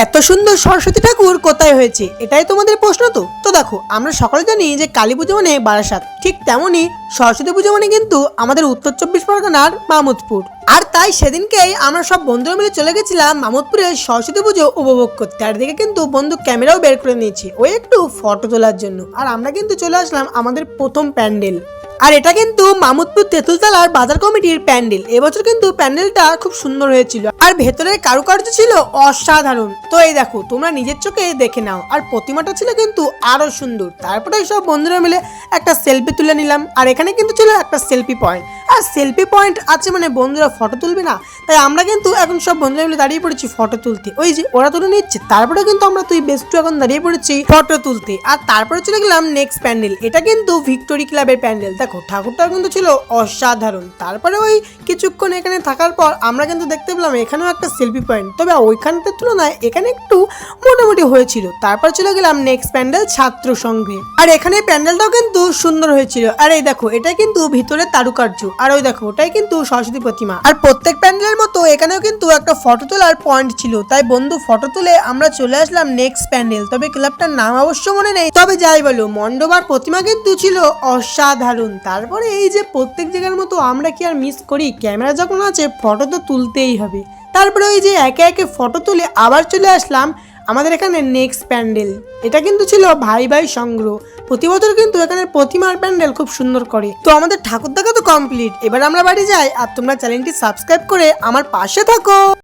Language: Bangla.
এত সুন্দর সরস্বতী ঠাকুর কোথায় হয়েছে, এটাই তোমাদের প্রশ্ন। তো দেখো, আমরা সকলে জানি যে কালী পুজো মানে বারাসাত, ঠিক তেমনি সরস্বতী পুজো মানে কিন্তু আমাদের উত্তর 24 পরগনার মামুদপুর। আর তাই সেদিনকেই আমরা সব বন্ধুরা মিলে চলে গেছিলাম মামুদপুরে সরস্বতী পুজো উপভোগ করতে। আর দিকে কিন্তু বন্ধু ক্যামেরাও বের করে নিয়েছে ওই একটু ফটো তোলার জন্য। আর আমরা কিন্তু চলে আসলাম আমাদের প্রথম প্যান্ডেল। আর এটা কিন্তু মামুদপুর তেঁতুলতলার বাজার কমিটির প্যান্ডেল। এবছর কিন্তু প্যান্ডেলটা খুব সুন্দর হয়েছিল আর ভেতরের কারুকার্য ছিল অসাধারণ। তো এই দেখো, তোমরা নিজের চোখে দেখে নাও। আর প্রতিমাটা ছিল কিন্তু আরো সুন্দর। তারপরে সব বন্ধুরা মিলে একটা সেলফি তুলে নিলাম। আর এখানে কিন্তু ছিল একটা সেলফি পয়েন্ট। আর সেলফি পয়েন্ট আছে মানে বন্ধুরা ফটো তুলবে না, তাই আমরা কিন্তু এখন সব বন্ধুরা মিলে দাঁড়িয়ে পড়েছি ফটো তুলতে। ওই যে ওরা তুলে নিচ্ছে, তারপরে কিন্তু আমরা তুই বেস্টু এখন দাঁড়িয়ে পড়েছি ফটো তুলতে। আর তারপরে চলে গেলাম নেক্সট প্যান্ডেল। এটা কিন্তু ভিক্টোরি ক্লাবের প্যান্ডেল। দেখো ঠাকুরটা কিন্তু ছিল অসাধারণ। তারপরে ওই কিছুক্ষণ এখানে থাকার পর আমরা কিন্তু দেখতে পেলাম এখানেও একটা সেলফি পয়েন্ট, তবে ওইখানটার তুলনায় এখানে একটু মোটামুটি হয়েছিল। তারপর চলে গেলাম নেক্সট প্যান্ডেল ছাত্র সংঘে। আর এখানে প্যান্ডেলটাও কিন্তু সুন্দর হয়েছিল। আর এই দেখো, এটা কিন্তু ভিতরে তারুকার্য। আর ওই দেখো, ওটাই কিন্তু সরস্বতী প্রতিমা। আর প্রত্যেক প্যান্ডেলের মতো এখানেও কিন্তু একটা ফটো তোলার পয়েন্ট ছিল। তাই বন্ধু ফটো তুলে আমরা চলে আসলাম নেক্সট প্যান্ডেল। তবে ক্লাবটার নাম অবশ্য মনে নেই, তবে যাই বলো মণ্ডপ আর প্রতিমা কিন্তু ছিল অসাধারণ। তারপরে এই যে প্রত্যেক জায়গার মতো আমরা কি আর মিস করি, ক্যামেরা যখন আছে ফটো তো তুলতেই হবে। তারপরে ওই যে একে একে ফটো তুলে আবার চলে আসলাম আমাদের এখানে নেক্সট প্যান্ডেল। এটা কিন্তু ছিল ভাই ভাই সংগ্রহ। প্রতি বছর কিন্তু এখানে প্রতিমার প্যান্ডেল খুব সুন্দর করে। তো আমাদের ঠাকুর দেখা তো কমপ্লিট, এবার আমরা বাড়ি যাই। আর তোমরা চ্যানেলটি সাবস্ক্রাইব করে আমার পাশে থাকো।